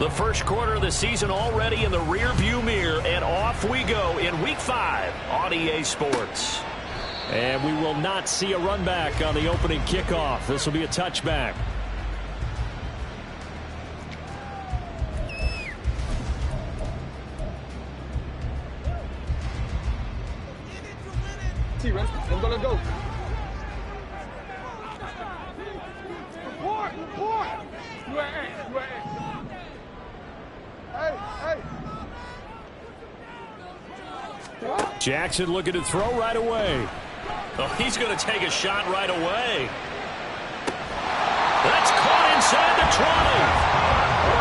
The first quarter of the season already in the rearview mirror, and off we go in Week 5 on EA Sports. And we will not see a run back on the opening kickoff. This will be a touchback. Let's go. Report. Hey. Jackson looking to throw right away. Oh, he's going to take a shot right away. That's caught inside the 20.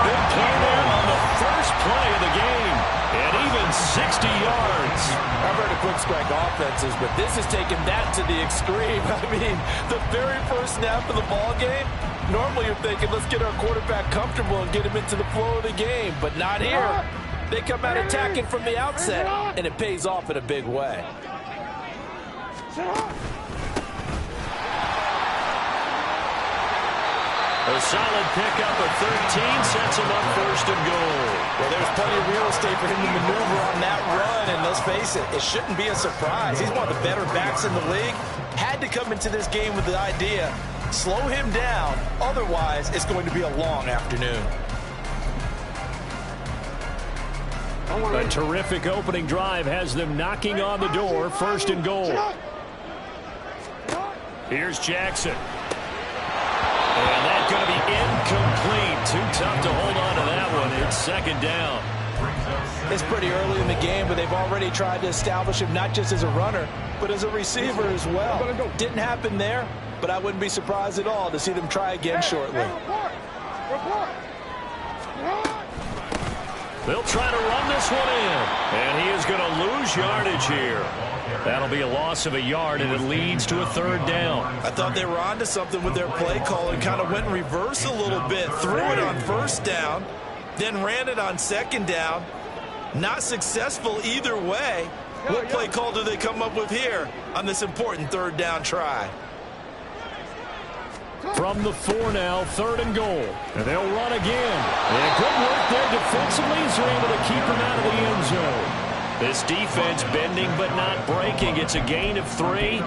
Big play there on the first play of the game. And even 60 yards. I've heard of quick strike offenses, but this is taking that to the extreme. I mean, the very first snap of the ball game, normally you're thinking, let's get our quarterback comfortable and get him into the flow of the game, but not here. They come out attacking from the outset, and it pays off in a big way. A solid pickup of 13 sets him up first and goal. Well, there's plenty of real estate for him to maneuver on that run, and let's face it, it shouldn't be a surprise. He's one of the better backs in the league. Had to come into this game with the idea, slow him down, otherwise it's going to be a long afternoon. A terrific opening drive has them knocking on the door, first and goal. Here's Jackson. And that's going to be incomplete. Too tough to hold on to that one. It's second down. It's pretty early in the game, but they've already tried to establish him not just as a runner, but as a receiver as well. Didn't happen there, but I wouldn't be surprised at all to see them try again shortly. They'll try to run this one in. And he is going to lose yardage here. That'll be a loss of a yard, and it leads to a third down. I thought they were onto something with their play call and kind of went in reverse a little bit. Threw it on first down, then ran it on second down. Not successful either way. What play call do they come up with here on this important third down try? From the 4 now, third and goal. And they'll run again. And good work there defensively as they're able to keep him out of the end zone. This defense bending but not breaking. It's a gain of 3.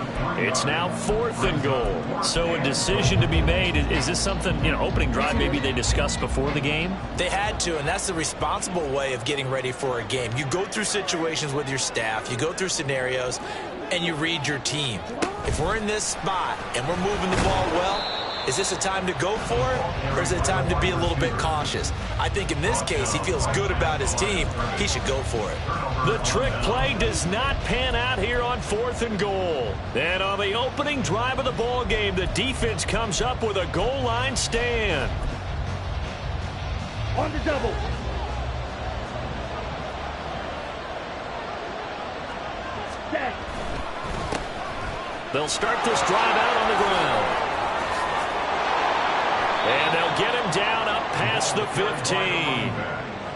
It's now 4th and goal. So a decision to be made. Is this something, opening drive maybe they discussed before the game? They had to, and that's the responsible way of getting ready for a game. You go through situations with your staff. You go through scenarios, and you read your team. If we're in this spot and we're moving the ball well, is this a time to go for it, or is it a time to be a little bit cautious? I think in this case, he feels good about his team. He should go for it. The trick play does not pan out here on 4th and goal. And on the opening drive of the ball game, the defense comes up with a goal line stand. On the double. They'll start this drive out on the ground. And they'll get him down up past the 15.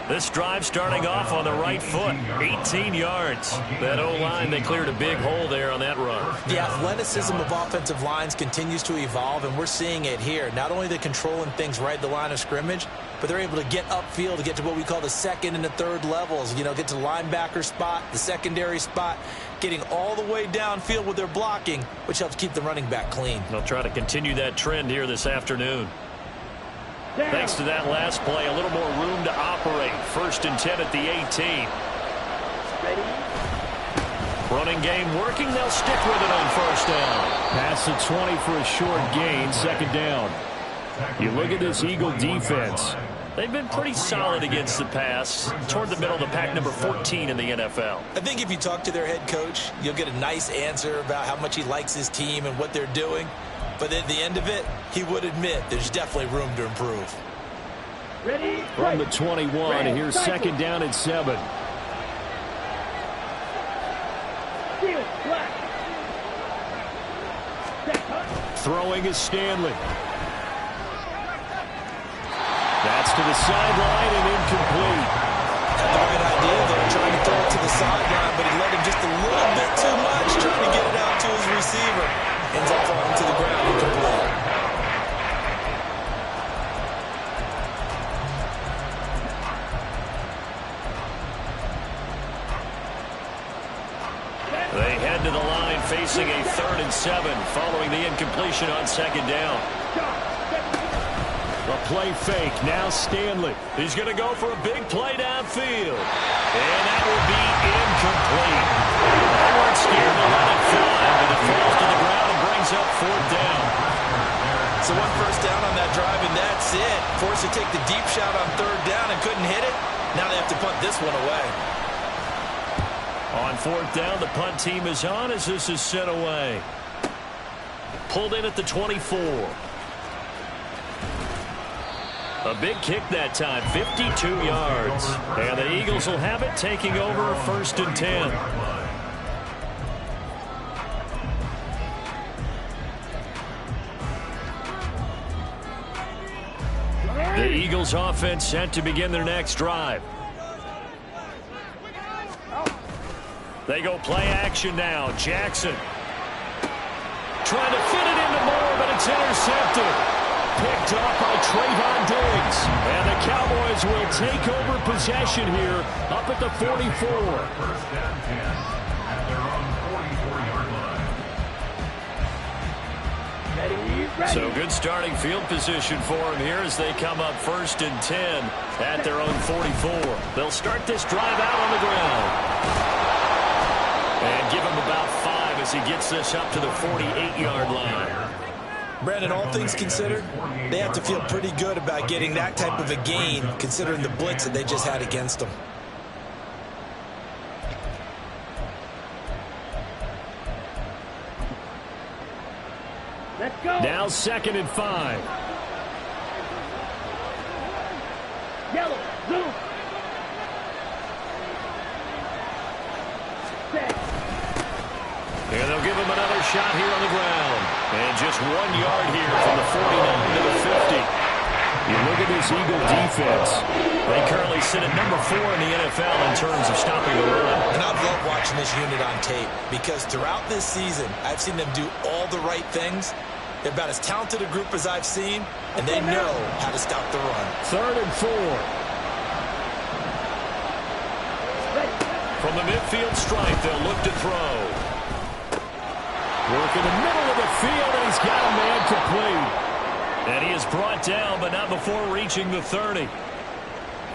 This drive starting off on the right foot, 18 yards. That O-line, they cleared a big hole there on that run. The athleticism of offensive lines continues to evolve, and we're seeing it here. Not only are they controlling things right at the line of scrimmage, but they're able to get upfield to get to what we call the second and the third levels. Get to the linebacker spot, the secondary spot, getting all the way downfield with their blocking, which helps keep the running back clean. They'll try to continue that trend here this afternoon. Thanks to that last play, a little more room to operate. 1st and 10 at the 18. Running game working. They'll stick with it on first down. Past the 20 for a short gain, second down. You look at this Eagle defense. They've been pretty solid against the pass, toward the middle of the pack, number 14 in the NFL. I think if you talk to their head coach, you'll get a nice answer about how much he likes his team and what they're doing. But at the end of it, he would admit there's definitely room to improve. Ready? From the 21, and here's second down and 7. Throwing is Stanley. That's to the sideline and incomplete. Kind of a good idea there, trying to throw it to the sideline, but he let him just a little bit too much, trying to get it out to his receiver. Ends up falling to the ground incomplete. facing a 3rd and 7 following the incompletion on 2nd down. A play fake. Now Stanley. He's going to go for a big play downfield. And that will be incomplete. They weren't scared to let it fly, but it falls to the ground and brings up 4th down. So 1 first down on that drive, and that's it. Forced to take the deep shot on 3rd down and couldn't hit it. Now they have to punt this one away. On 4th down, the punt team is on as this is sent away. Pulled in at the 24. A big kick that time, 52 yards. And the Eagles will have it, taking over 1st and 10. The Eagles offense set to begin their next drive. They go play action now. Jackson trying to fit it into Moore, but it's intercepted. Picked up by Trayvon Diggs. And the Cowboys will take over possession here up at the 44. So good starting field position for them here as they come up 1st and 10 at their own 44. They'll start this drive out on the ground. And give him about 5 as he gets this up to the 48-yard line. Brandon, all things considered, they have to feel pretty good about getting that type of a gain considering the blitz that they just had against them. Let's go. Now 2nd and 5. Yellow, blue. Set. And they'll give him another shot here on the ground. And just 1 yard here from the 49 to the 50. You look at this Eagle defense. They currently sit at number 4 in the NFL in terms of stopping the run. And I've loved watching this unit on tape because throughout this season, I've seen them do all the right things. They're about as talented a group as I've seen, and they know how to stop the run. 3rd and 4. From the midfield stripe, they'll look to throw. Work in the middle of the field, and he's got a man complete. And he is brought down, but not before reaching the 30.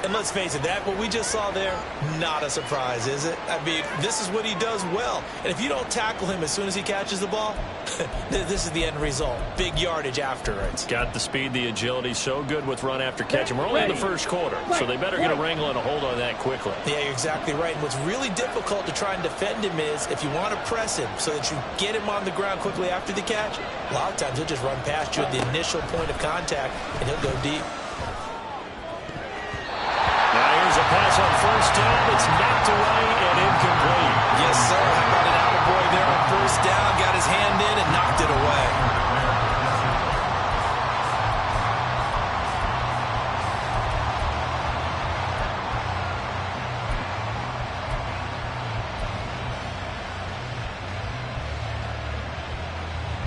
And let's face it, that what we just saw there, not a surprise, is it? I mean, this is what he does well. And if you don't tackle him as soon as he catches the ball, this is the end result. Big yardage after it. Got the speed, the agility, so good with run after catch. And we're only in the 1st quarter, so they better get a wrangle and a hold on that quickly. Yeah, you're exactly right. And what's really difficult to try and defend him is if you want to press him so that you get him on the ground quickly after the catch, a lot of times he'll just run past you at the initial point of contact, and he'll go deep. Now here's a pass on 1st down. It's knocked away and incomplete. Yes, sir. How about an attaboy there on 1st down? Got his hand in and knocked it away.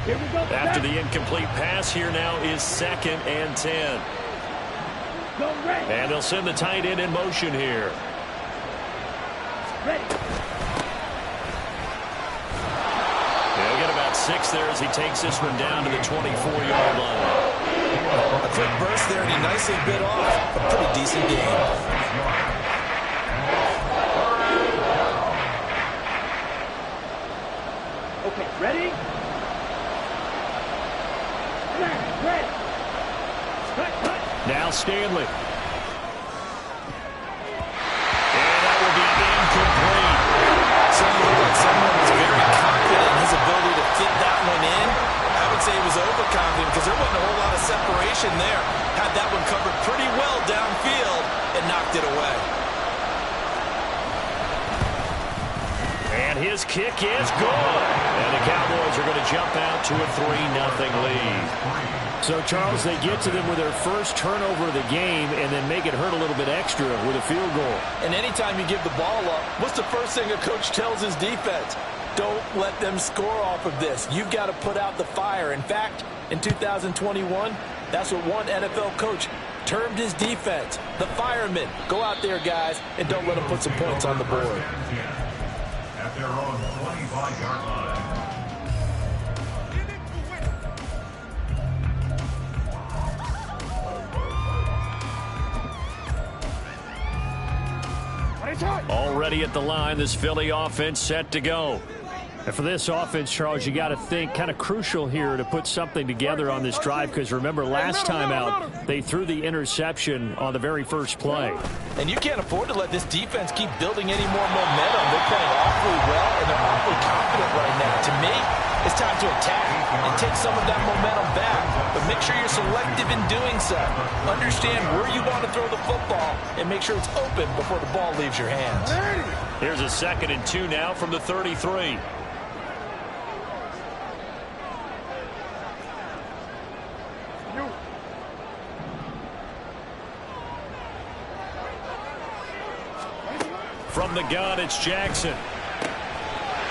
Here we go. After the incomplete pass, here now is 2nd and 10. Go red. And they'll send the tight end in motion here. Ready. They'll get about 6 there as he takes this one down to the 24-yard line. A quick burst there, and he nicely bit off a pretty decent game. Okay, ready? Red. Cut. Now Stanley. And that will be incomplete. Sounded like someone was very confident in his ability to fit that one in. I would say he was overconfident because there wasn't a whole lot of separation there. Had that one covered pretty well downfield and knocked it away. And his kick is good. And the Cowboys are going to jump out to a 3-0 lead. So, Charles, they get to them with their first turnover of the game and then make it hurt a little bit extra with a field goal. And anytime you give the ball up, what's the first thing a coach tells his defense? Don't let them score off of this. You've got to put out the fire. In fact, in 2021, that's what one NFL coach termed his defense. The firemen. Go out there, guys, and don't let them put some points on the board. At their own 25-yard line. ready at the line. This Philly offense set to go. And for this offense, Charles, you got to think kind of crucial here to put something together on this drive, because remember last time out they threw the interception on the very first play. And you can't afford to let this defense keep building any more momentum. They're playing awfully well, and they're awfully confident right now. To me, it's time to attack and take some of that momentum back, but make sure you're selective in doing so. Understand where you want to throw the football and make sure it's open before the ball leaves your hands. Here's a 2nd and 2 now from the 33. From the gun, it's Jackson.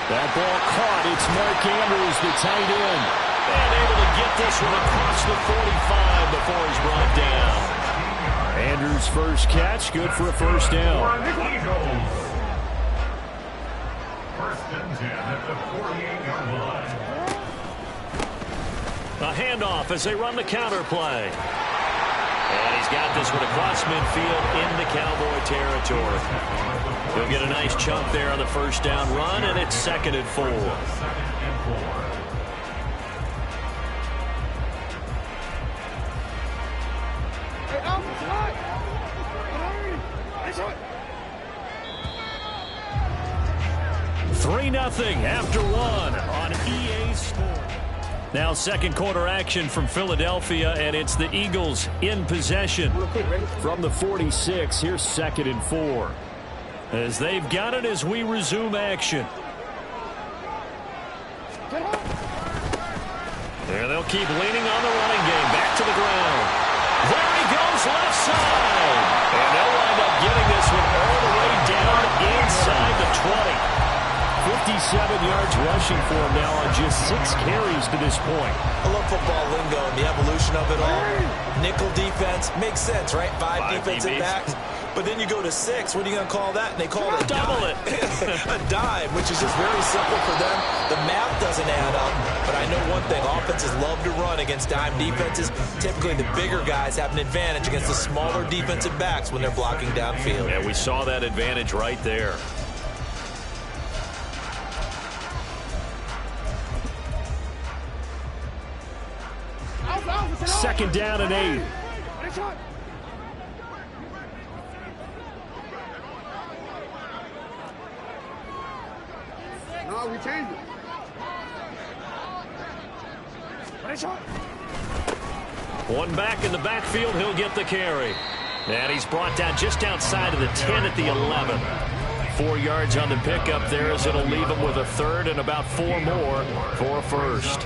That ball caught. It's Mark Andrews, the tight end. And able to get this one across the 45 before he's brought down. Andrews' first catch, good for a first down. First and 10 at the 48-yard line. A handoff as they run the counter play. And he's got this one across midfield into Cowboy territory. He'll get a nice chunk there on the first down run, and it's 2nd and 4. Three 0 after one on EA Sports. Now second quarter action from Philadelphia, and it's the Eagles in possession. From the 46, here's 2nd and 4. As they've got it as we resume action. There they'll keep leaning on the running game. Back to the ground. There he goes left side. And they'll wind up getting this one all the way down inside the 20. 57 yards rushing for him now on just 6 carries to this point. I love football lingo and the evolution of it all. Nickel defense makes sense, right? Five defensive DBs. backs. But then you go to 6. What are you going to call that? And they call it a Double dime. it. A dime, which is just very simple for them. The math doesn't add up. But I know one thing. Offenses love to run against dime defenses. Typically, the bigger guys have an advantage against the smaller defensive backs when they're blocking downfield. Yeah, we saw that advantage right there. Second down and 8. No, we changed it. One back in the backfield, he'll get the carry. And he's brought down just outside of the 10 at the 11. 4 yards on the pickup there, as it'll leave him with a third and about 4 more for a first.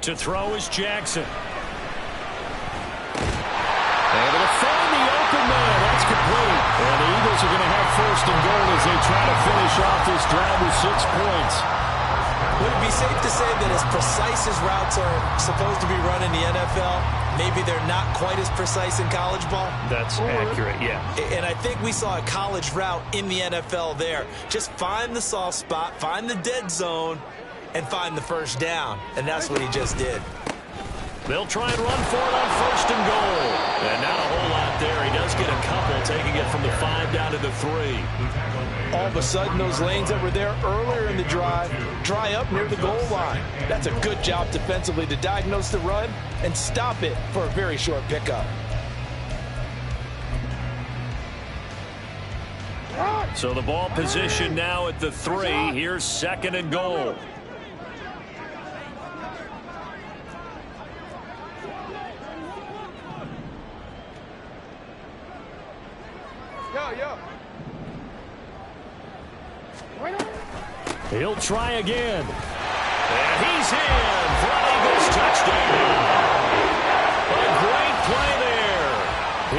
To throw is Jackson. Able to find the open man. That's complete. And the Eagles are going to have 1st and goal as they try to finish off this drive with 6 points. Would it be safe to say that as precise as routes are supposed to be run in the NFL, maybe they're not quite as precise in college ball? That's accurate, yeah. And I think we saw a college route in the NFL there. Just find the soft spot, find the dead zone, and find the first down. And that's what he just did. They'll try and run for it on 1st and goal. And not a whole lot there. He does get a couple, taking it from the 5 down to the 3. All of a sudden, those lanes that were there earlier in the drive dry up near the goal line. That's a good job defensively to diagnose the run and stop it for a very short pickup. So the ball position now at the 3. Here's 2nd and goal. He'll try again. And he's in for an Eagles touchdown. A great play there.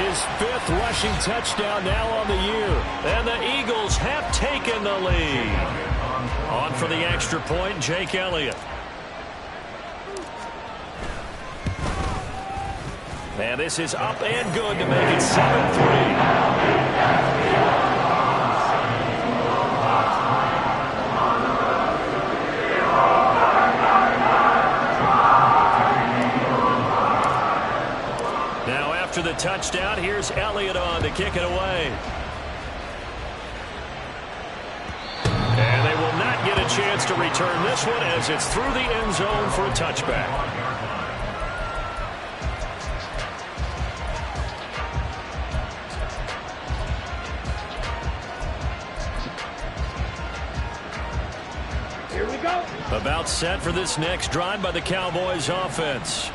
His 5th rushing touchdown now on the year. And the Eagles have taken the lead. On for the extra point, Jake Elliott. And this is up and good to make it 7-3. After the touchdown, here's Elliott on to kick it away. And they will not get a chance to return this one as it's through the end zone for a touchback. Here we go. About set for this next drive by the Cowboys offense.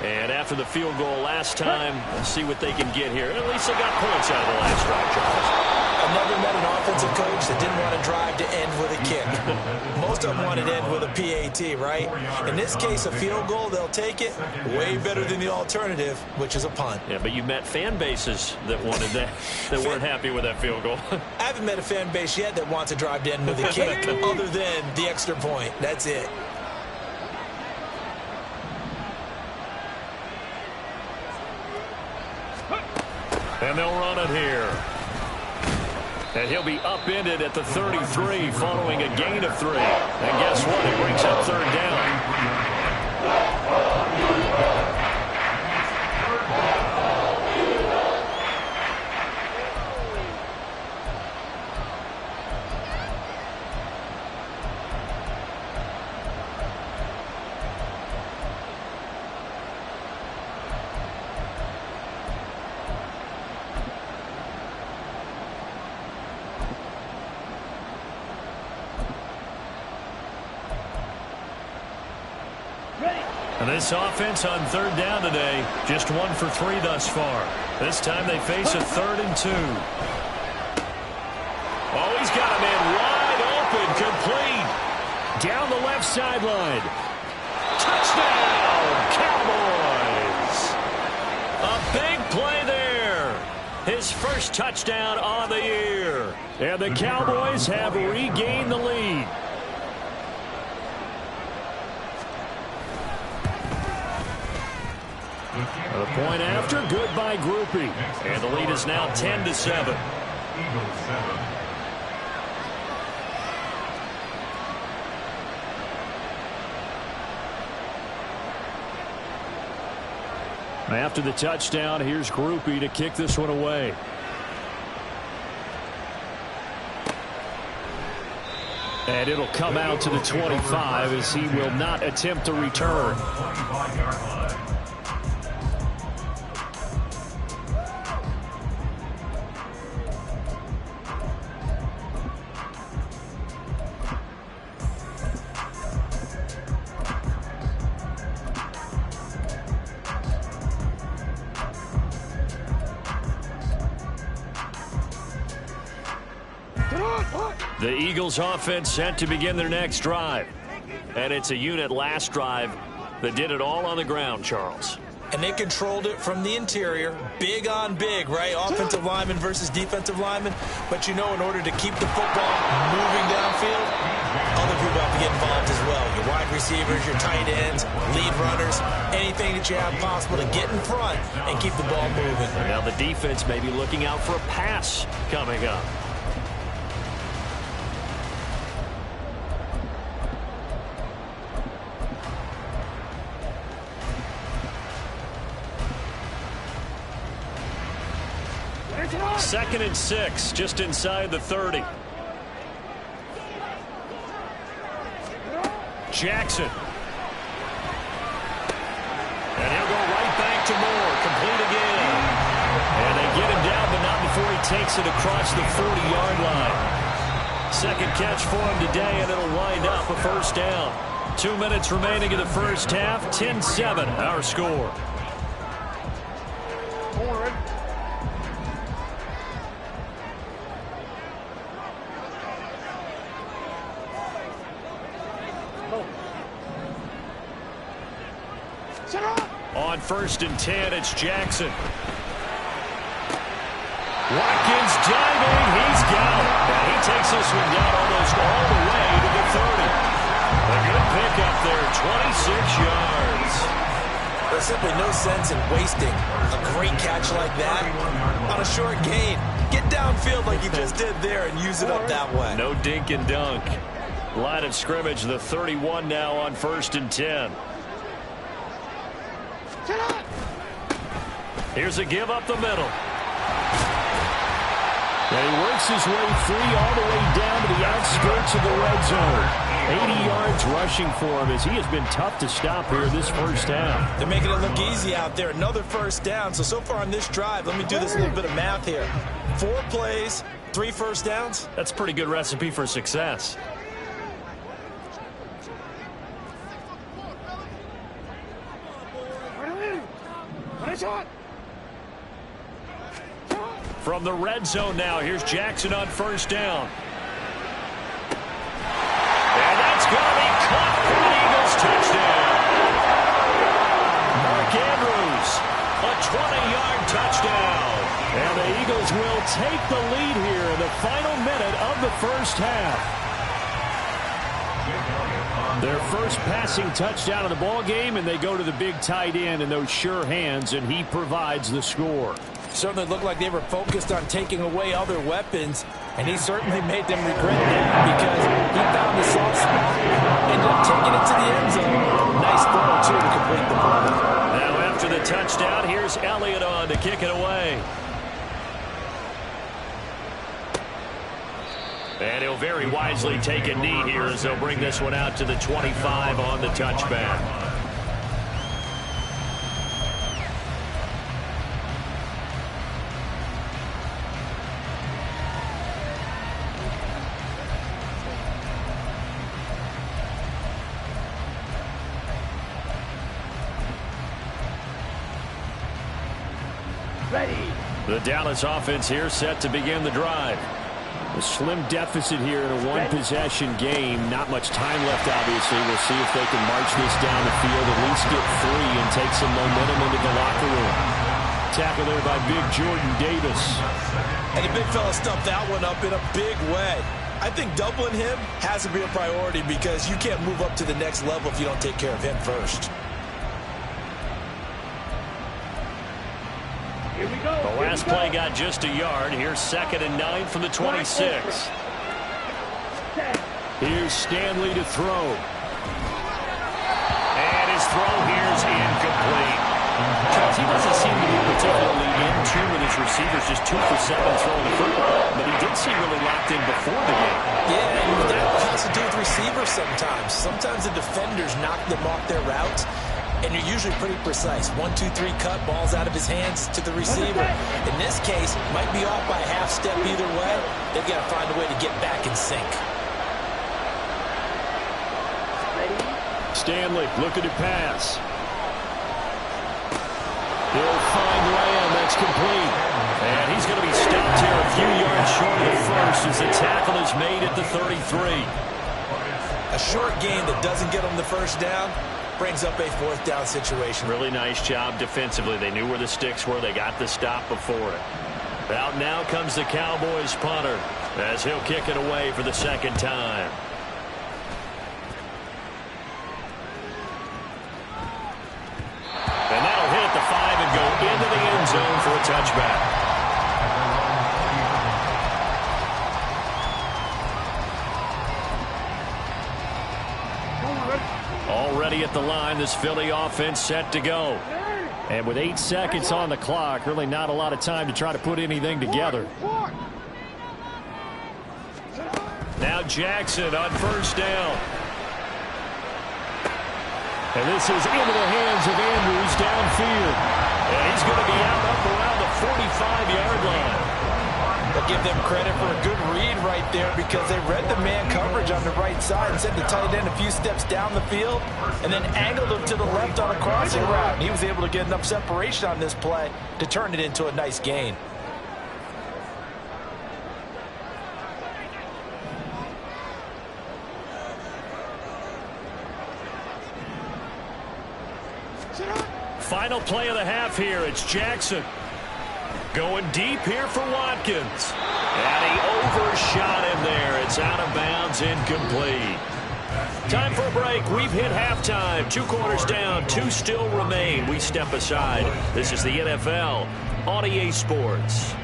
And after the field goal last time, let's see what they can get here. At least they got points out of the last drive, Charles. I've never met an offensive coach that didn't want to drive to end with a kick. Most of them wanted to end with a PAT, right? In this case, a field goal, they'll take it. Way better than the alternative, which is a punt. Yeah, but you met fan bases that wanted that, that weren't happy with that field goal. I haven't met a fan base yet that wants to drive to end with a kick other than the extra point. That's it. And they'll run it here. And he'll be upended at the 33 following a gain of 3. And guess what? It brings up third down. And this offense on third down today, just 1 for 3 thus far. This time they face a 3rd and 2. Oh, he's got a man wide open, complete. Down the left sideline. Touchdown, Cowboys. A big play there. His first touchdown on the year. And the Cowboys have regained the lead. The point after, good by Groupie. And the lead is now 10-7. Eagles 7. After the touchdown, here's Groupie to kick this one away. And it'll come out to the 25 as he will not attempt to return. 25-yard line. The Eagles offense set to begin their next drive. And it's a unit last drive that did it all on the ground, Charles. And they controlled it from the interior. Big on big, right? Offensive lineman versus defensive lineman. But you know, in order to keep the football moving downfield, other people have to get involved as well. Your wide receivers, your tight ends, lead runners, anything that you have possible to get in front and keep the ball moving. Now the defense may be looking out for a pass coming up. Second and 6, just inside the 30. Jackson. And he'll go right back to Moore. Complete again. And they get him down, but not before he takes it across the 40-yard line. Second catch for him today, and it'll wind up a first down. 2 minutes remaining in the first half. 10-7, our score. On 1st and 10, it's Jackson. Watkins diving. He's got it. And he takes this one down almost all the way to the 30. A good pickup there, 26 yards. There's simply no sense in wasting a great catch like that on a short gain. Get downfield like you just did there and use it up that way. No dink and dunk. Line of scrimmage, the 31 now on 1st and 10. Here's a give up the middle. And he works his way free all the way down to the outskirts of the red zone. 80 yards rushing for him as he has been tough to stop here this first half. They're making it look easy out there. Another first down. So far on this drive, let me do this little bit of math here. 4 plays, 3 first downs. That's a pretty good recipe for success. From the red zone now, here's Jackson on 1st down. And that's going to be caught for an Eagles touchdown. Mark Andrews, a 20-yard touchdown. And the Eagles will take the lead here in the final minute of the first half. Their first passing touchdown of the ball game, and they go to the big tight end in those sure hands, and he provides the score. Certainly looked like they were focused on taking away other weapons, and he certainly made them regret that because he found the soft spot, ended up taking it to the end zone. Nice throw, too, to complete the play. Now after the touchdown, here's Elliott on to kick it away. And he'll very wisely take a knee here as they'll bring this one out to the 25 on the touchback. The Dallas offense here set to begin the drive. A slim deficit here in a one-possession game. Not much time left, obviously. We'll see if they can march this down the field, at least get 3 and take some momentum into the locker room. Tackle there by big Jordan Davis. And the big fella stuffed that one up in a big way. I think doubling him has to be a priority because you can't move up to the next level if you don't take care of him first. The last play got just a yard. Here's 2nd and 9 from the 26. Here's Stanley to throw. And his throw here's incomplete. Charles, he doesn't seem to be particularly in tune with his receivers, just 2 for 7 throwing the football. But he did seem really locked in before the game. Yeah, and that has to do with receivers sometimes. Sometimes the defenders knock them off their routes. And you're usually pretty precise. 1, 2, 3 cut, balls out of his hands to the receiver. In this case, might be off by a half step either way. They've got to find a way to get back in sync. Stanley looking to pass. He'll find Lamb. That's complete. And he's going to be stopped here a few yards short of the first as the tackle is made at the 33. A short gain that doesn't get him the first down brings up a 4th down situation. Really nice job defensively. They knew where the sticks were. They got the stop before it. Out now comes the Cowboys punter as he'll kick it away for the 2nd time. And that'll hit at the 5 and go into the end zone for a touchback. Already at the line, this Philly offense set to go. And with 8 seconds on the clock, really not a lot of time to try to put anything together. Now Jackson on 1st down. And this is into the hands of Andrews downfield. And he's going to be out up around the 45-yard line. But give them credit for a good read right there because they read the man coverage on the right side and sent the tight end a few steps down the field and then angled him to the left on a crossing route. And he was able to get enough separation on this play to turn it into a nice gain. Final play of the half here. It's Jackson. Going deep here for Watkins. And he overshot him there. It's out of bounds, incomplete. Time for a break. We've hit halftime. 2 quarters down, 2 still remain. We step aside. This is the NFL on EA Sports.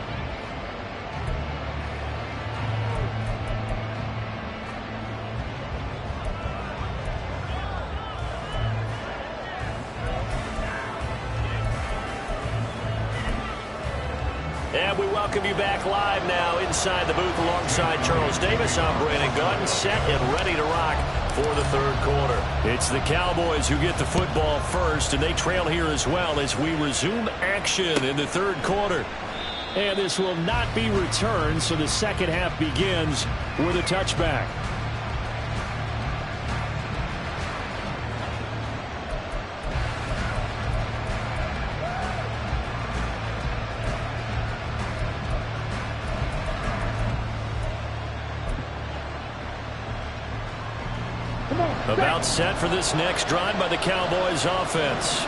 And we welcome you back live now inside the booth alongside Charles Davis. I'm Brandon Gunn, set and ready to rock for the 3rd quarter. It's the Cowboys who get the football first, and they trail here as well as we resume action in the 3rd quarter. And this will not be returned, so the second half begins with a touchback. About set for this next drive by the Cowboys offense.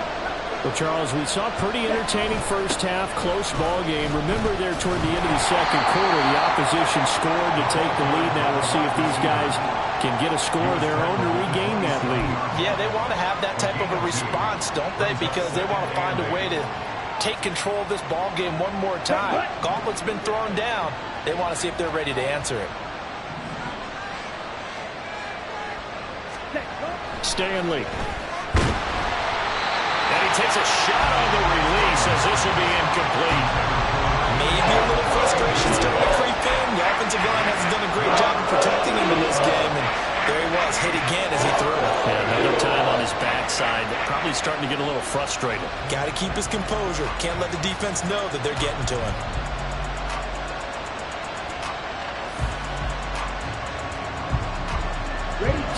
Well, Charles, we saw a pretty entertaining first half, close ball game. Remember there toward the end of the 2nd quarter, the opposition scored to take the lead. Now we'll see if these guys can get a score of their own to regain that lead. Yeah, they want to have that type of a response, don't they? Because they want to find a way to take control of this ball game one more time. Gauntlet's been thrown down. They want to see if they're ready to answer it. Stanley. And he takes a shot on the release as this will be incomplete. Maybe a little frustration starting to creep in. The offensive line hasn't done a great job of protecting him in this game. And there he was, hit again as he threw it. Yeah, another time on his backside. Probably starting to get a little frustrated. Got to keep his composure. Can't let the defense know that they're getting to him.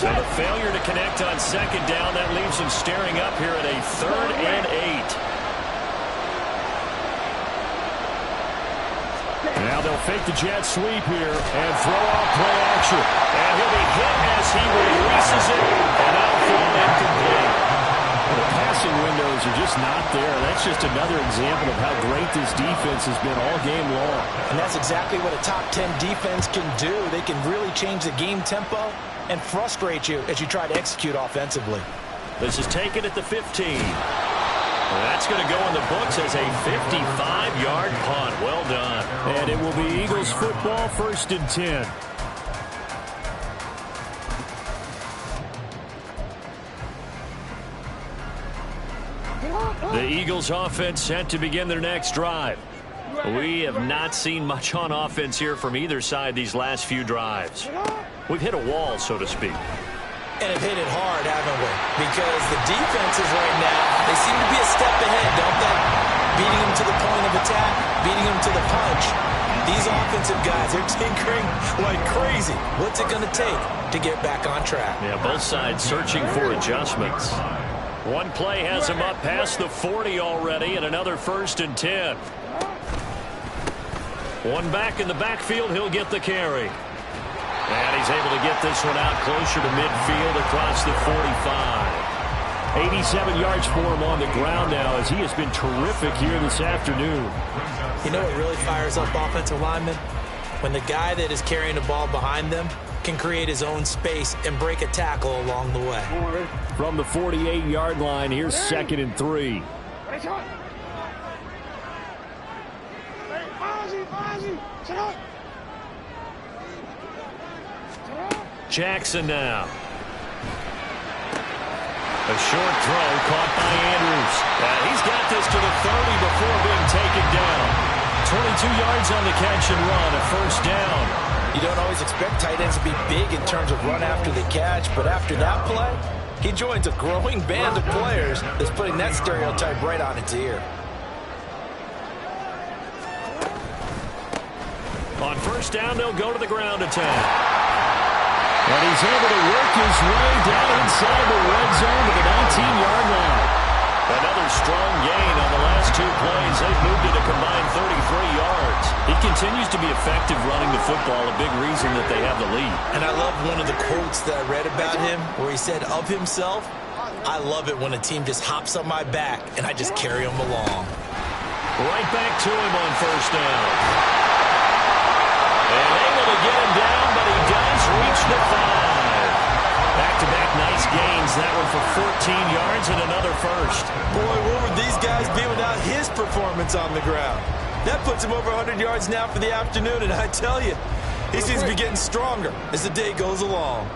So the failure to connect on 2nd down, that leaves him staring up here at a 3rd and 8. Now they'll fake the jet sweep here and throw off play action. And he'll be hit as he releases it, and that'll fall incomplete. The passing windows are just not there. That's just another example of how great this defense has been all game long. And that's exactly what a top 10 defense can do. They can really change the game tempo and frustrate you as you try to execute offensively. This is taken at the 15. That's going to go in the books as a 55-yard punt. Well done. And it will be Eagles football, 1st and 10. The Eagles offense set to begin their next drive. We have not seen much on offense here from either side these last few drives. We've hit a wall, so to speak. And have hit it hard, haven't we? Because the defenses right now, they seem to be a step ahead, don't they? Beating them to the point of attack, beating them to the punch. These offensive guys, they're tinkering like crazy. What's it going to take to get back on track? Yeah, both sides searching for adjustments. One play has him up past the 40 already, and another 1st and 10. One back in the backfield, he'll get the carry. And he's able to get this one out closer to midfield across the 45. 87 yards for him on the ground now as he has been terrific here this afternoon. You know what really fires up offensive linemen? When the guy that is carrying the ball behind them can create his own space and break a tackle along the way. From the 48-yard line, here's 2nd and 3. Jackson now. A short throw caught by Andrews. He's got this to the 30 before being taken down. 22 yards on the catch and run, a 1st down. You don't always expect tight ends to be big in terms of run after the catch, but after that play, he joins a growing band of players that's putting that stereotype right on its ear. On 1st down, they'll go to the ground attack. And he's able to work his way down inside the red zone to the 19-yard line. Another strong gain on the last 2 plays. They've moved it a combined 33 yards. He continues to be effective running the football, a big reason that they have the lead. And I love one of the quotes that I read about him where he said of himself, I love it when a team just hops on my back and I just carry them along. Right back to him on 1st down. And able to get him down, but he does reach the 5. Back-to-back gains. That one for 14 yards and another first. Boy, what would these guys be without his performance on the ground? That puts him over 100 yards now for the afternoon, and I tell you, he seems to be getting stronger as the day goes along.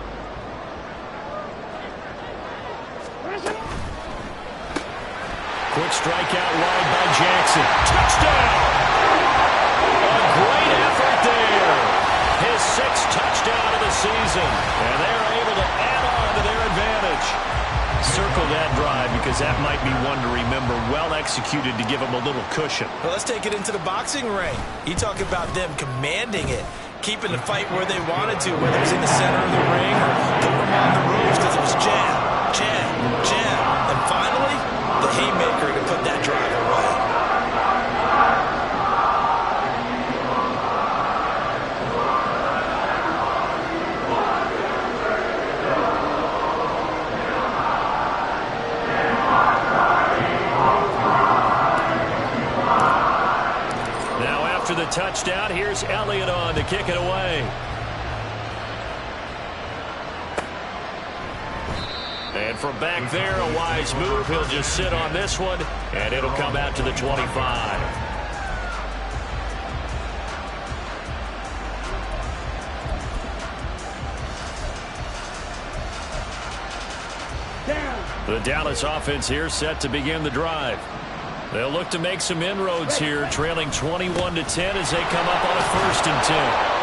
Quick strike out wide by Jackson. Touchdown! A great effort there. His sixth touchdown of the season. And they're able to add on to their advantage. Circle that drive because that might be one to remember. Well executed to give him a little cushion. Well, let's take it into the boxing ring. You talk about them commanding it, keeping the fight where they wanted to, whether it was in the center of the ring or putting them on the ropes because it was jab, jab, jab. And finally, the haymaker to put that drive away. Now after the touchdown, here's Elliott on to kick it away. And from back there, a wise move. He'll just sit on this one, and it'll come out to the 25. The Dallas offense here set to begin the drive. They'll look to make some inroads here, trailing 21-10 as they come up on a 1st and 10.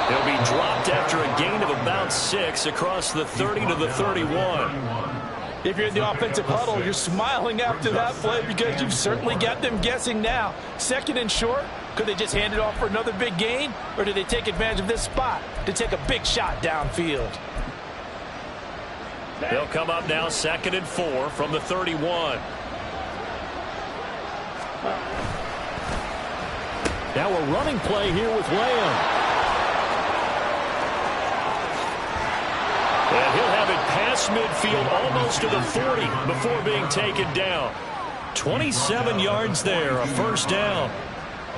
They'll be dropped after a gain of about 6 across the 30 to the 31. If you're in the offensive huddle, you're smiling after that play because you've certainly got them guessing now. 2nd and short, could they just hand it off for another big gain? Or do they take advantage of this spot to take a big shot downfield? They'll come up now 2nd and 4 from the 31. Now a running play here with Lamb. And he'll have it past midfield almost to the 40 before being taken down. 27 yards there, a 1st down.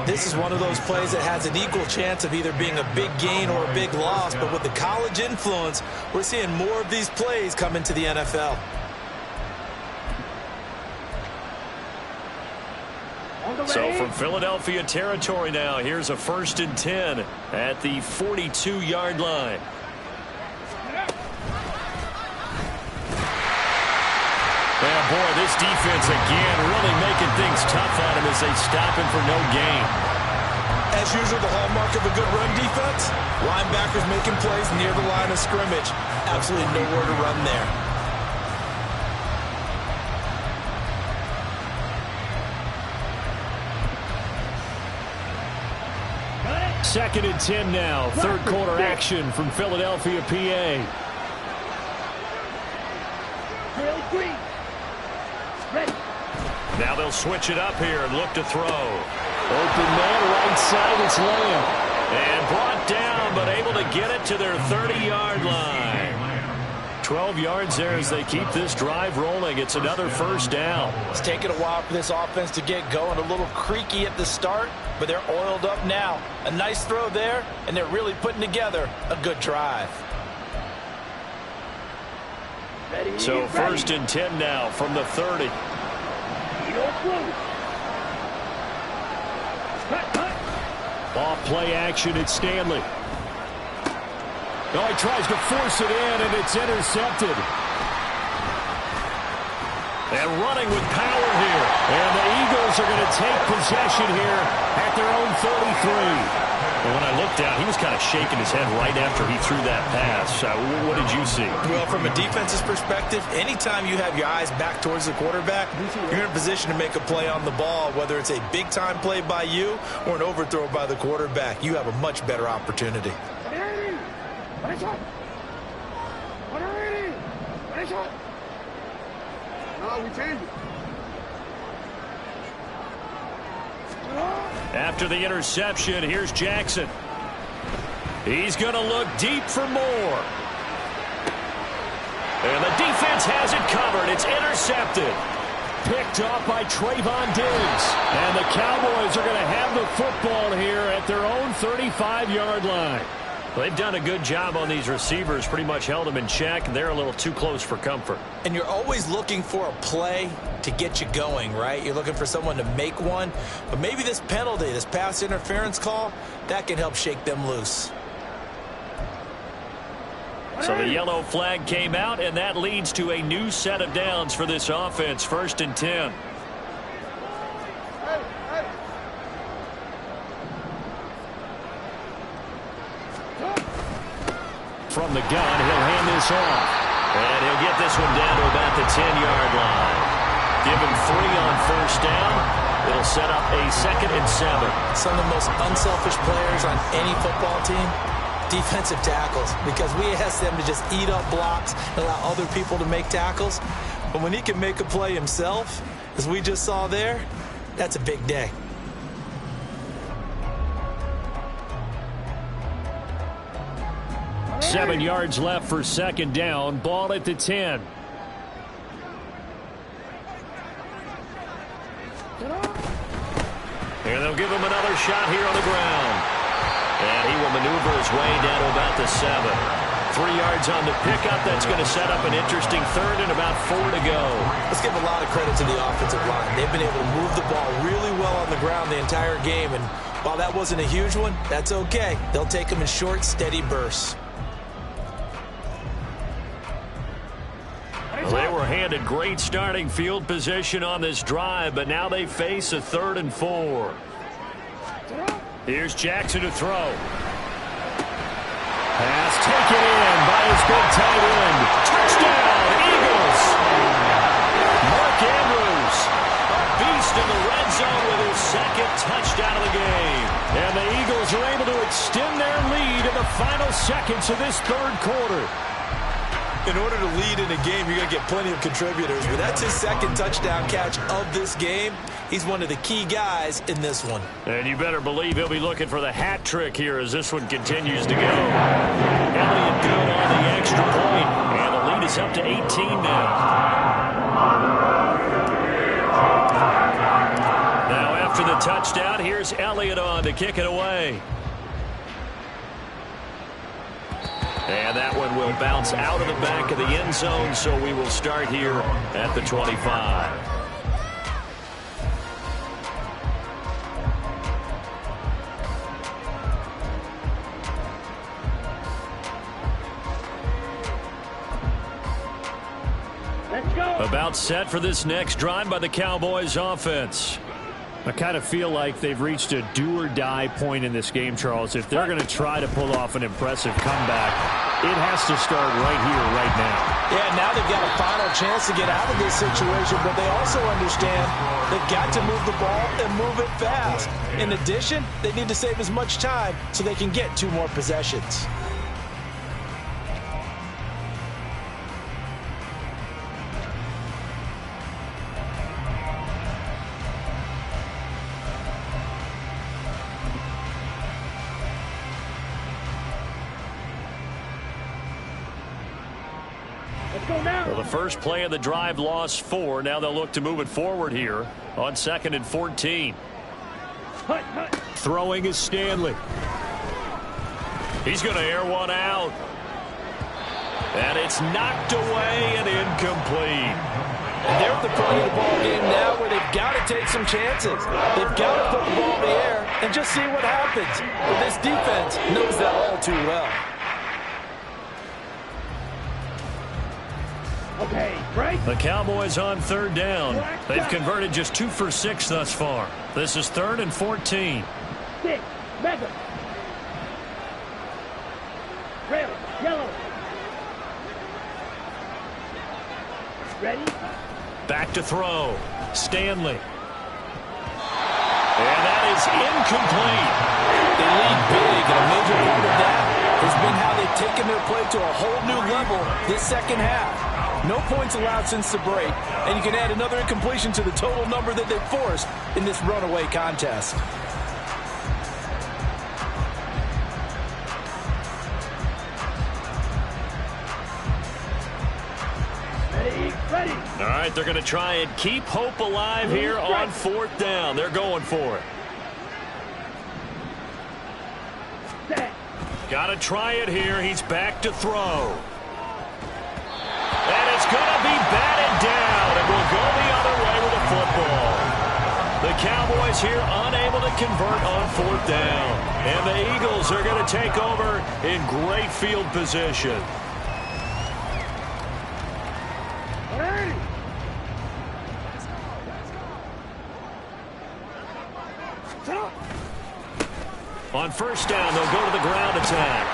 This is one of those plays that has an equal chance of either being a big gain or a big loss, but with the college influence, we're seeing more of these plays come into the NFL. So from Philadelphia territory now, here's a 1st and 10 at the 42-yard line. Yeah, boy, this defense again really making things tough on him as they stop him for no gain. As usual, the hallmark of a good run defense, linebackers making plays near the line of scrimmage. Absolutely nowhere to run there. Second and 10 now. 3rd quarter action from Philadelphia, PA. Now they'll switch it up here and look to throw. Open man, right side, it's Lamb. And brought down, but able to get it to their 30-yard line. 12 yards there as they keep this drive rolling. It's another 1st down. It's taken a while for this offense to get going. A little creaky at the start, but they're oiled up now. A nice throw there, and they're really putting together a good drive. So 1st and 10 now from the 30. Off play action at Stanley. Oh, he tries to force it in, and it's intercepted. And running with power here. And the Eagles are going to take possession here at their own 33. And when I looked down, he was kind of shaking his head right after he threw that pass. What did you see? Well, from a defense's perspective, anytime you have your eyes back towards the quarterback, you're in a position to make a play on the ball, whether it's a big-time play by you or an overthrow by the quarterback. You have a much better opportunity. After the interception, here's Jackson. He's going to look deep for more. And the defense has it covered. It's intercepted. Picked off by Trayvon Diggs. And the Cowboys are going to have the football here at their own 35-yard line. They've done a good job on these receivers, pretty much held them in check. They're a little too close for comfort. And you're always looking for a play to get you going, right? You're looking for someone to make one. But maybe this penalty, this pass interference call, that can help shake them loose. So the yellow flag came out, and that leads to a new set of downs for this offense. 1st and 10. From the gun, he'll hand this off. And he'll get this one down to about the 10-yard line. Give him 3 on 1st down. It'll set up a 2nd and 7. Some of the most unselfish players on any football team, defensive tackles, because we ask them to just eat up blocks and allow other people to make tackles. But when he can make a play himself, as we just saw there, that's a big day. Seven yards left for 2nd down. Ball at the 10. And they'll give him another shot here on the ground. And he will maneuver his way down to about the 7. 3 yards on the pickup. That's going to set up an interesting 3rd and about 4 to go. Let's give a lot of credit to the offensive line. They've been able to move the ball really well on the ground the entire game. And while that wasn't a huge one, that's okay. They'll take them in short, steady bursts. Well, they were handed great starting field position on this drive, but now they face a 3rd and 4. Here's Jackson to throw. Pass taken in by his big tight end. Touchdown, Eagles! Mark Andrews, a beast in the red zone with his 2nd touchdown of the game. And the Eagles are able to extend their lead in the final seconds of this 3rd quarter. In order to lead in a game, you're going to get plenty of contributors. But that's his 2nd touchdown catch of this game. He's one of the key guys in this one. And you better believe he'll be looking for the hat trick here as this one continues to go. Elliott good on the extra point. And the lead is up to 18 now. Now after the touchdown, here's Elliott on to kick it away. And that one will bounce out of the back of the end zone, so we will start here at the 25. Let's go. About set for this next drive by the Cowboys offense. I kind of feel like they've reached a do-or-die point in this game, Charles. If they're going to try to pull off an impressive comeback, it has to start right here, right now. Yeah, now they've got a final chance to get out of this situation, but they also understand they've got to move the ball and move it fast. In addition, they need to save as much time so they can get 2 more possessions. Well, the first play of the drive lost 4. Now they'll look to move it forward here on 2nd and 14. Throwing is Stanley. He's going to air one out. And it's knocked away and incomplete. And they're at the point of the ball game now where they've got to take some chances. They've got to put the ball in the air and just see what happens. But this defense knows that all too well. Okay, break. The Cowboys on 3rd down. They've converted just 2 for 6 thus far. This is 3rd and 14. 6, mega. Red, yellow. Ready? Back to throw. Stanley. And that is incomplete. They lead big, and a major part of that has been how they've taken their play to a whole new level this second half. No points allowed since the break, and you can add another incompletion to the total number that they've forced in this runaway contest. Ready. All right, they're going to try and keep hope alive here on 4th down. They're going for it. Set. Got to try it here. He's back to throw. And it's going to be batted down, and will go the other way with the football. The Cowboys here unable to convert on 4th down. And the Eagles are going to take over in great field position. On 1st down, they'll go to the ground attack.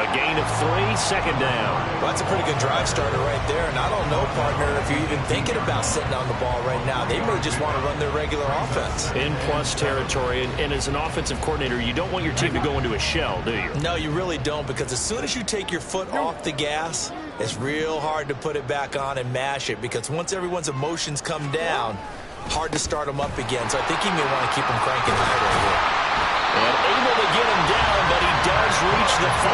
A gain of 3, 2nd down. Well, that's a pretty good drive starter right there. And I don't know, partner, if you're even thinking about sitting on the ball right now. They may just want to run their regular offense. In plus territory. And as an offensive coordinator, you don't want your team to go into a shell, do you? No, you really don't, because as soon as you take your foot off the gas, it's real hard to put it back on and mash it, because once everyone's emotions come down, hard to start them up again. So I think he may want to keep them cranking high right here. And able to get him down, but he does reach the 5.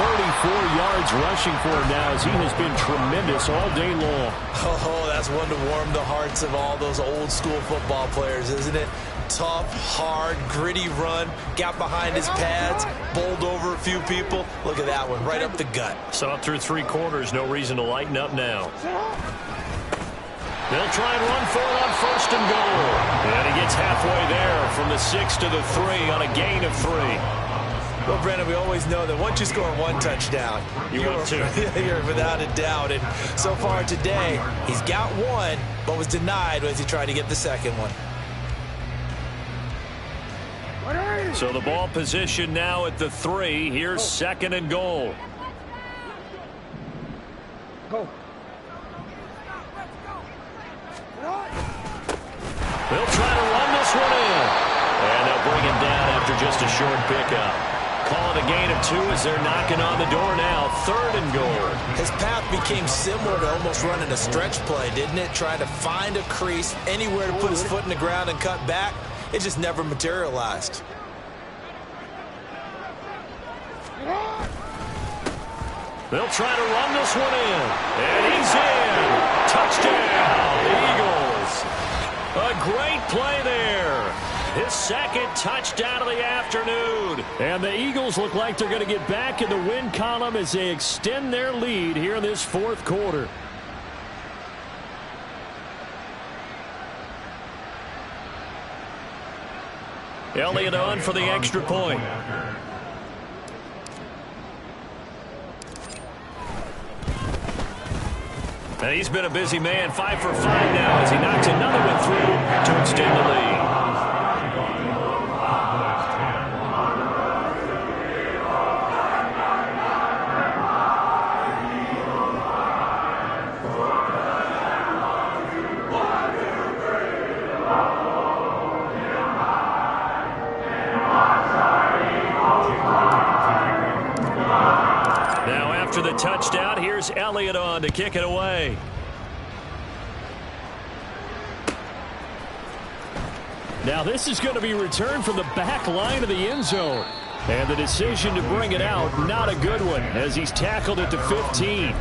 134 yards rushing for him now, as he has been tremendous all day long. Oh, that's one to warm the hearts of all those old school football players, isn't it? Tough, hard, gritty run, got behind his pads, bowled over a few people. Look at that one, right up the gut. So up through 3 quarters, no reason to lighten up now. They'll try and run for it on 1st and goal. And he gets halfway there from the 6 to the 3 on a gain of 3. Well, Brandon, we always know that once you score 1 touchdown, you're without a doubt. And so far today, he's got 1, but was denied as he tried to get the 2nd one. So the ball position now at the 3. Here's 2nd and goal. Go. They'll try to run this one in. And they'll bring him down after just a short pickup. Call it a gain of 2 as they're knocking on the door now. 3rd and goal. His path became similar to almost running a stretch play, didn't it? Trying to find a crease, anywhere to put his foot in the ground and cut back. It just never materialized. They'll try to run this one in. And he's in. Touchdown, Eagles. A great play there. His 2nd touchdown of the afternoon. And the Eagles look like they're going to get back in the win column as they extend their lead here in this 4th quarter. Elliott on for the extra point. And he's been a busy man, 5 for 5 now as he knocks another one through to extend the lead. Now after the touchdown, here's Elliott on to kick it away. Now this is going to be returned from the back line of the end zone. And the decision to bring it out, not a good one, as he's tackled at the 15.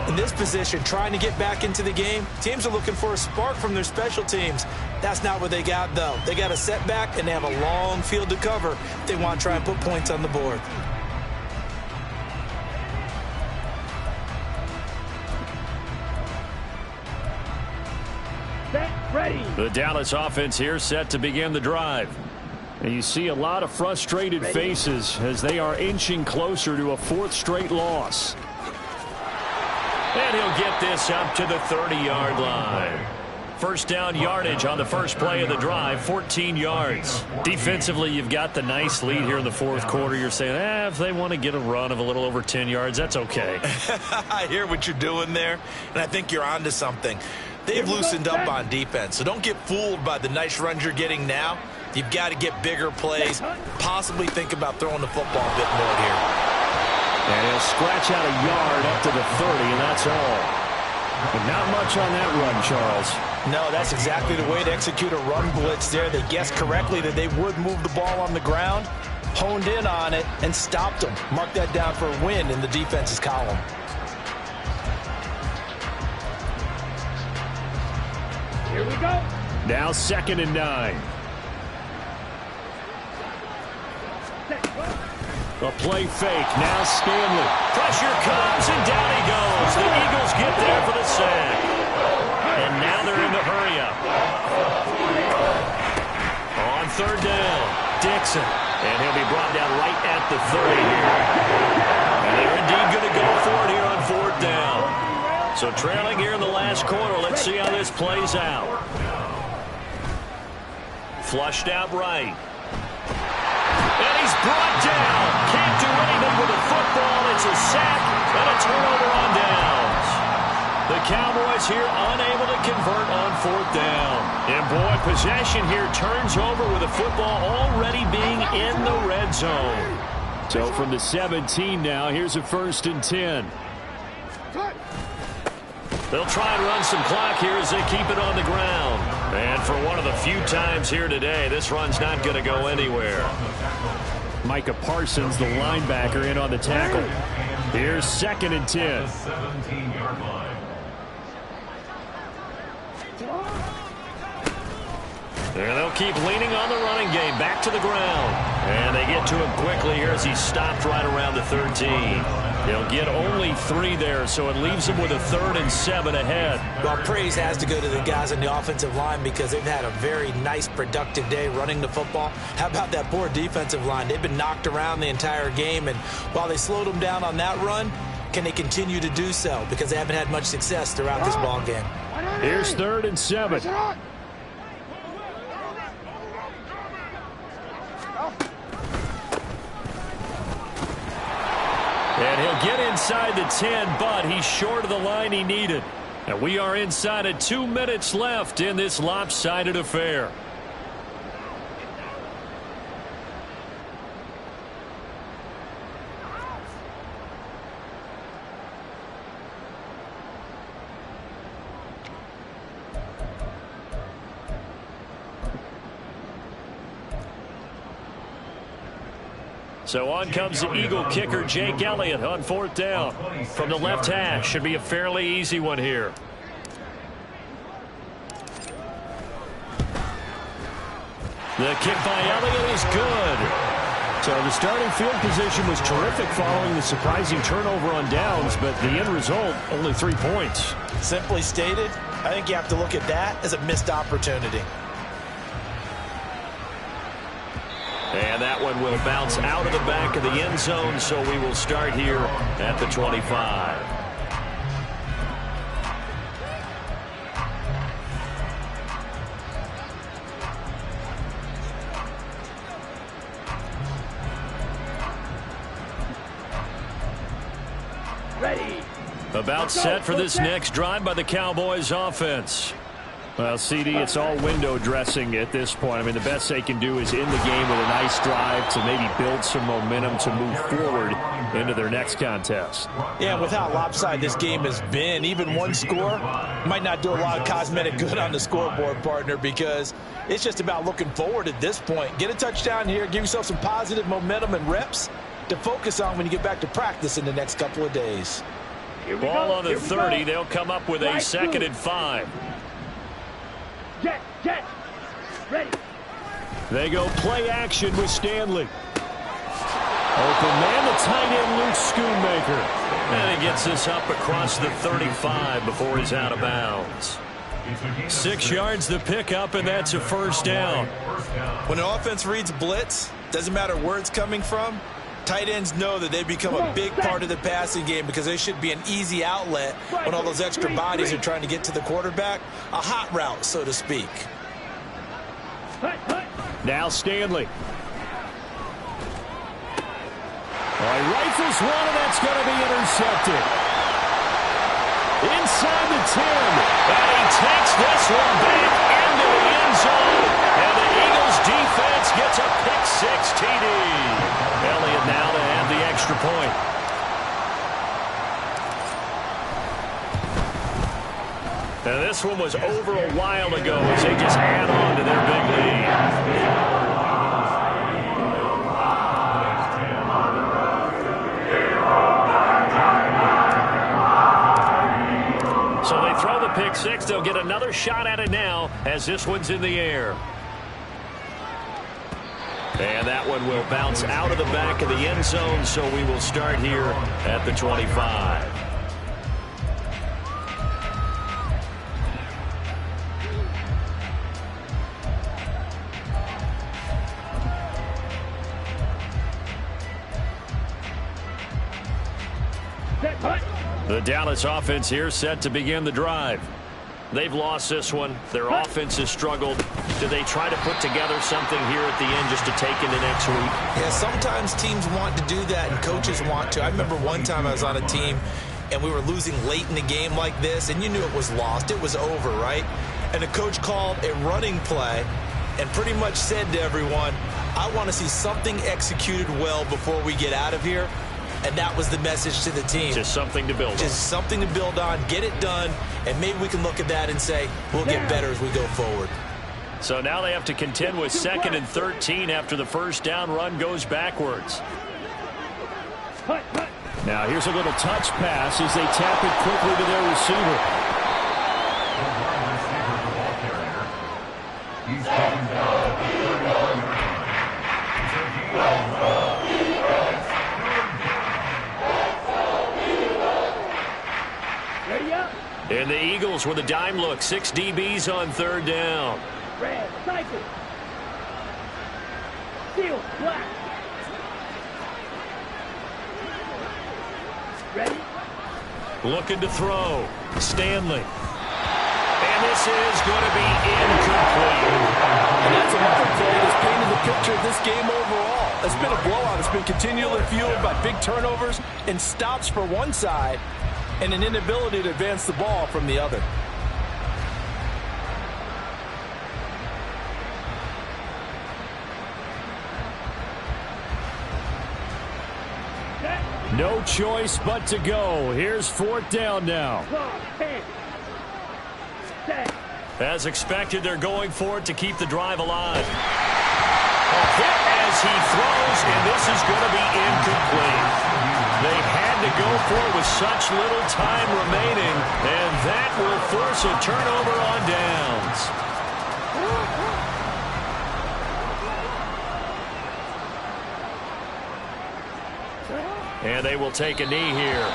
In this position, trying to get back into the game, teams are looking for a spark from their special teams. That's not what they got, though. They got a setback, and they have a long field to cover if they want to try and put points on the board. Ready. The Dallas offense here set to begin the drive. And you see a lot of frustrated faces as they are inching closer to a 4th straight loss. And he'll get this up to the 30-yard line. 1st down yardage on the first play of the drive, 14 yards. Defensively, you've got the nice lead here in the 4th quarter. You're saying, if they want to get a run of a little over 10 yards, that's okay. I hear what you're doing there, and I think you're onto something. They've loosened up on defense, so don't get fooled by the nice runs you're getting now. You've got to get bigger plays, possibly think about throwing the football a bit more here. And he'll scratch out a yard up to the 30, and that's all. But not much on that run, Charles. No, that's exactly the way to execute a run blitz there. They guessed correctly that they would move the ball on the ground, honed in on it, and stopped them. Mark that down for a win in the defense's column. Here we go. Now 2nd and 9. Set. A play fake. Now Stanley. Pressure comes, and down he goes. The Eagles get there for the sack. And now they're in the hurry-up. On third down, Dixon. And he'll be brought down right at the 30 here. And they're indeed going to go for it here on fourth down. So trailing here in the last quarter. Let's see how this plays out. Flushed out right. And he's brought down. Can't do anything with the football. It's a sack and a turnover on downs. The Cowboys here unable to convert on fourth down. And boy, possession here turns over with the football already being in the red zone. So from the 17 now, here's a 1st and 10. They'll try and run some clock here as they keep it on the ground. And for one of the few times here today, this run's not going to go anywhere. Micah Parsons, the linebacker, in on the tackle. Here's 2nd and 10. The 17-yard line. And they'll keep leaning on the running game. Back to the ground. And they get to him quickly here as he stopped right around the 13. They'll get only 3 there, so it leaves them with a 3rd and 7 ahead. Well, praise has to go to the guys on the offensive line because they've had a very nice, productive day running the football. How about that poor defensive line? They've been knocked around the entire game, and while they slowed them down on that run, can they continue to do so? Because they haven't had much success throughout this ball game. Here's 3rd and 7. And he'll get inside the 10, but he's short of the line he needed. And we are inside of 2 minutes left in this lopsided affair. So on comes the Eagle kicker, Jake Elliott, on fourth down. From the left hash, should be a fairly easy one here. The kick by Elliott is good. So the starting field position was terrific following the surprising turnover on downs, but the end result, only 3 points. Simply stated, I think you have to look at that as a missed opportunity. And that one will bounce out of the back of the end zone, so we will start here at the 25. Ready. About set for this next drive by the Cowboys offense. Well, CD, it's all window dressing at this point. I mean, the best they can do is end the game with a nice drive to maybe build some momentum to move forward into their next contest. Yeah, with how lopsided this game has been, even one score might not do a lot of cosmetic good on the scoreboard, partner, because it's just about looking forward at this point. Get a touchdown here, give yourself some positive momentum and reps to focus on when you get back to practice in the next couple of days. Ball on the 30. They'll come up with a 2nd and 5. Jet. Ready. They go play action with Stanley. Open man, the tight end, Luke Schoonmaker. And he gets this up across the 35 before he's out of bounds. 6 yards the pickup, and that's a first down. When an offense reads blitz, doesn't matter where it's coming from, tight ends know that they become a big part of the passing game because they should be an easy outlet when all those extra bodies are trying to get to the quarterback. A hot route, so to speak. Now Stanley. All right, rifles one, and that's going to be intercepted. Inside the 10. And he takes this one back into the end zone. And the Eagles defense gets a pick-6 TD. Elliott now to have the extra point. Now this one was over a while ago as they just add on to their big lead. So they throw the pick-6. They'll get another shot at it now as this one's in the air. And that one will bounce out of the back of the end zone, so we will start here at the 25. The Dallas offense here set to begin the drive. They've lost this one. Their offense has struggled. Do they try to put together something here at the end just to take into next week? Yeah, sometimes teams want to do that and coaches want to. I remember one time I was on a team and we were losing late in the game like this, and you knew it was lost. It was over, right? And the coach called a running play and pretty much said to everyone, I want to see something executed well before we get out of here. And that was the message to the team. Just something to build on. Just something to build on, get it done, and maybe we can look at that and say, we'll get better as we go forward. So now they have to contend with 2nd and 13 after the first down run goes backwards. Now here's a little touch pass as they tap it quickly to their receiver. He's taken down at the 33-yard line. And the Eagles with a dime look. 6 DBs on 3rd down. Red, cycle. Steel, black. Ready? Looking to throw. Stanley. And this is going to be incomplete. And that's another play that's painted the picture of this game overall. It's been a blowout. It's been continually fueled by big turnovers and stops for one side and an inability to advance the ball from the other. No choice but to go. Here's 4th down now. As expected, they're going for it to keep the drive alive. A hit as he throws, and this is going to be incomplete. They had to go for it with such little time remaining, and that will force a turnover on downs. And they will take a knee here.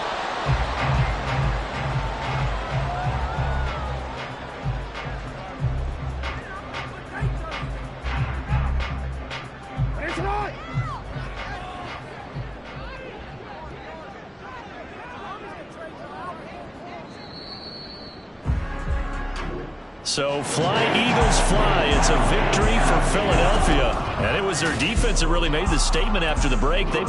So fly, Eagles, fly. It's a victory for Philadelphia. And it was their defense that really made the statement after the break. They